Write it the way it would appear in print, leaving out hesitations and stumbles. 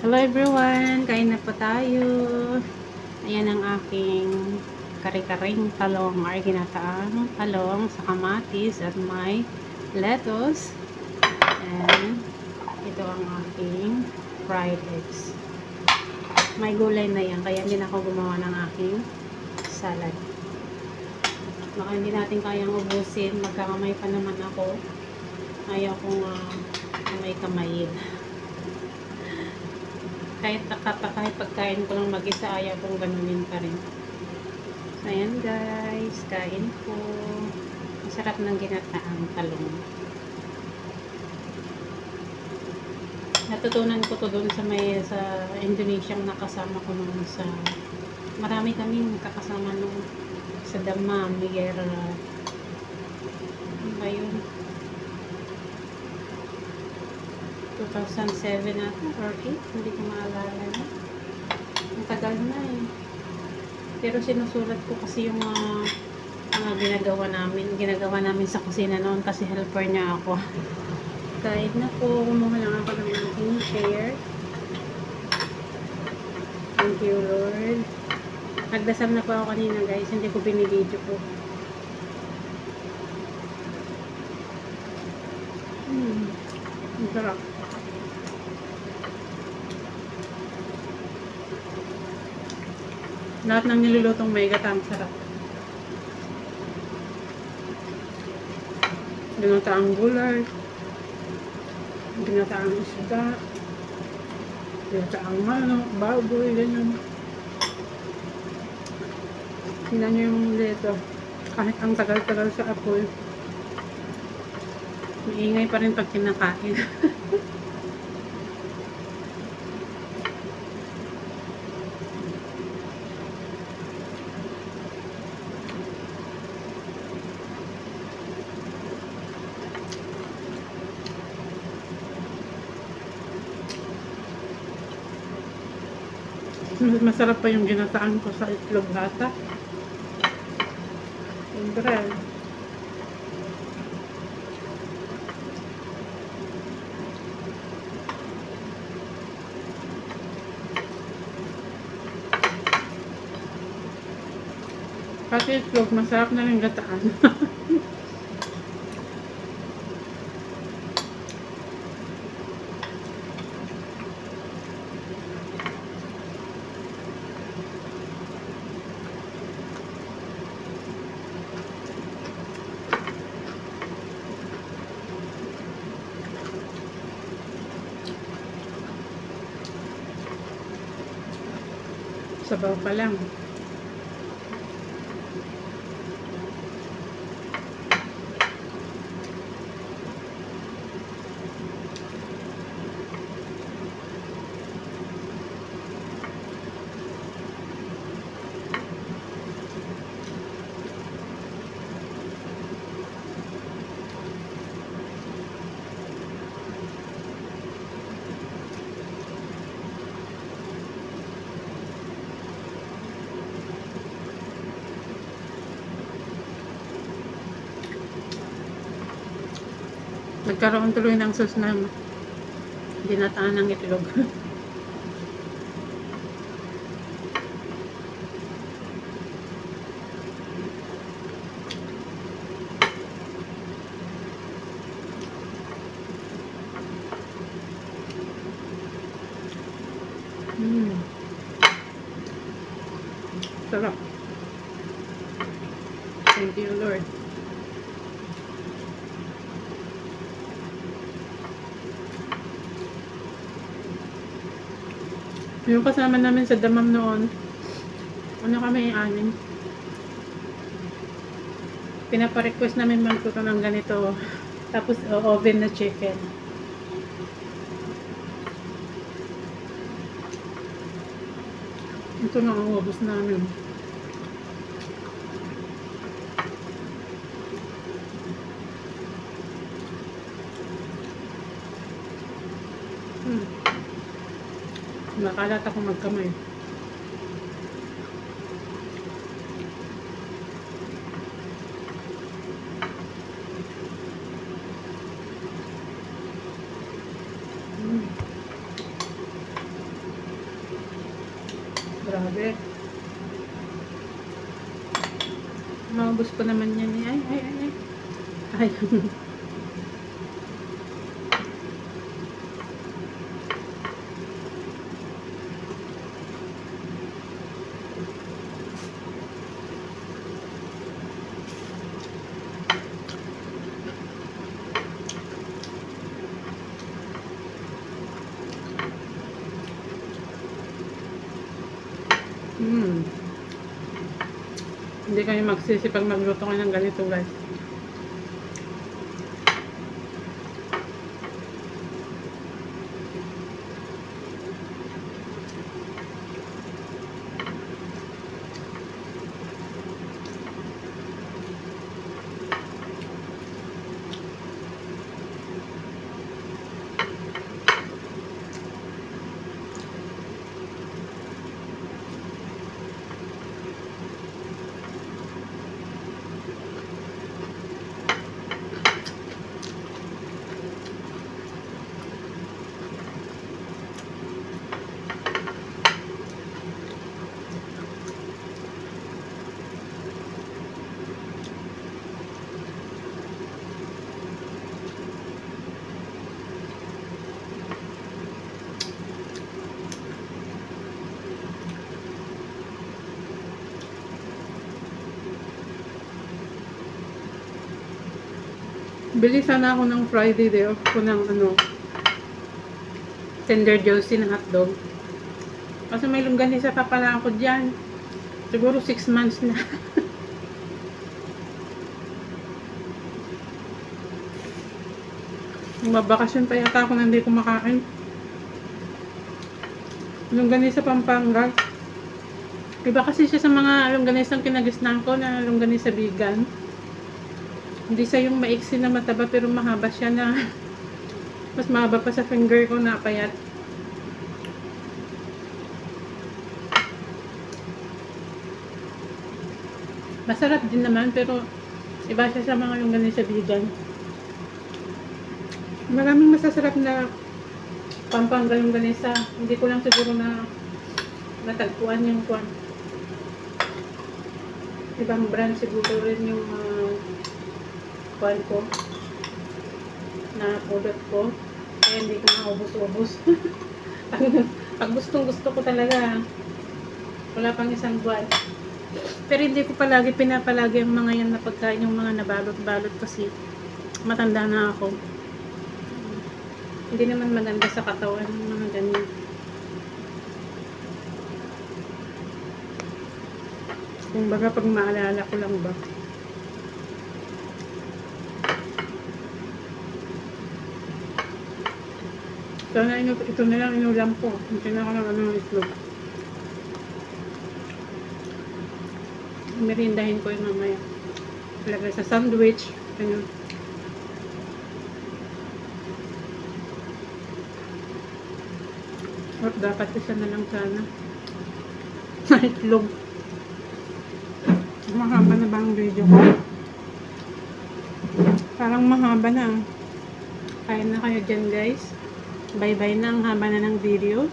Hello everyone! Kain na po tayo. Ayan ang aking kare-karing talong or ginataang talong sa kamatis at may lettuce. And ito ang aking fried eggs. May gulay na yan, kaya hindi na ako gumawa ng aking salad. Baka hindi natin kayang ubusin. Magkakamay pa naman ako. Ayaw kong kamay-kamayin. Kahit pagkain ko lang mag-isa, ayaw kong ganunin pa rin. So, ayan guys, kain po. Masarap ng ginataang talong. Natutunan ko to doon sa Indonesia nakasama ko nung sa marami kaming kakasama nung sa Damam, Miguel. Ano ba yun? 2007 ata or 8, hindi ko maalala na. Ang tagal na eh. Pero sinusulat ko kasi yung mga ginagawa namin sa kusina noon kasi helper niya ako. Kahit na po, kumuha lang ako ng aking share. Thank you Lord. Nagdasal na po ako kanina guys, hindi ko binibidyo po. Ang sarap. Lahat ng nilulutong may gatang sarap. Ginataang gulay, ginataang isda, ginataang manok, baboy, ganyan. Tingnan nyo yung dito. Kahit ang tagal-tagal sa apoy, maingay pa rin pag kinakain. Masarap pa yung ginataan ko sa itlog hata. Siyempre. Pati itlog, masarap na rin gataan. Sabaw pa lang. Nagkaroon tuloy ng sauce na ginataan ng itlog. Sarap. Thank you Lord. Yung kasama namin sa Damam noon, ano kami, 6. Pinapa-request namin magluto ng ganito. Tapos oven na chicken. Ito na ang ubos namin. Makalat ako magkamay. Grabe. Maubos ko naman yan eh. Ay. Hindi kayo magsisi pag magluto kayo ng ganito, guys. Bili sana ako ng Friday day off ko ng Tender Josie ng hotdog. Kasi may longganisa pa pala ako dyan. Siguro 6 months na. Mabakasyon pa yata ako na hindi kumakain. Longganisa Pampanga. Iba kasi siya sa mga longganisang kinagisnan ko na longganisa vegan. Hindi siya yung maiksi na mataba pero mahaba siya na mas mahaba pa sa finger ko na payat. Masarap din naman pero iba siya sa mga longganisa vegan. Maraming masasarap na Pampanga longganisa. Hindi ko lang siguro na natagpuan yung kwan. Ibang brand siguro rin yung kwan ko na product ko. Kaya hindi ko maubos-ubos. Pag gustong gusto ko talaga, wala pang isang buwan. Pero hindi ko palagi pinapalagi ang mga yan na pagkain, yung mga nabalot-balot kasi matanda na ako. Hindi naman maganda sa katawan yung mga ganyan. Kung baga pag maalala ko lang ba. Sana ito na lang inulam ko. Hindi na ako ng itlog. Merindahin ko yung mamaya. Lagay sa sandwich. Ganyan. Or dapat isa na lang sana. Itlog. Mahaba na ba ang video ko? Parang mahaba na. Kaya na kayo dyan, guys. Bye-bye na. Ang haba na ng video.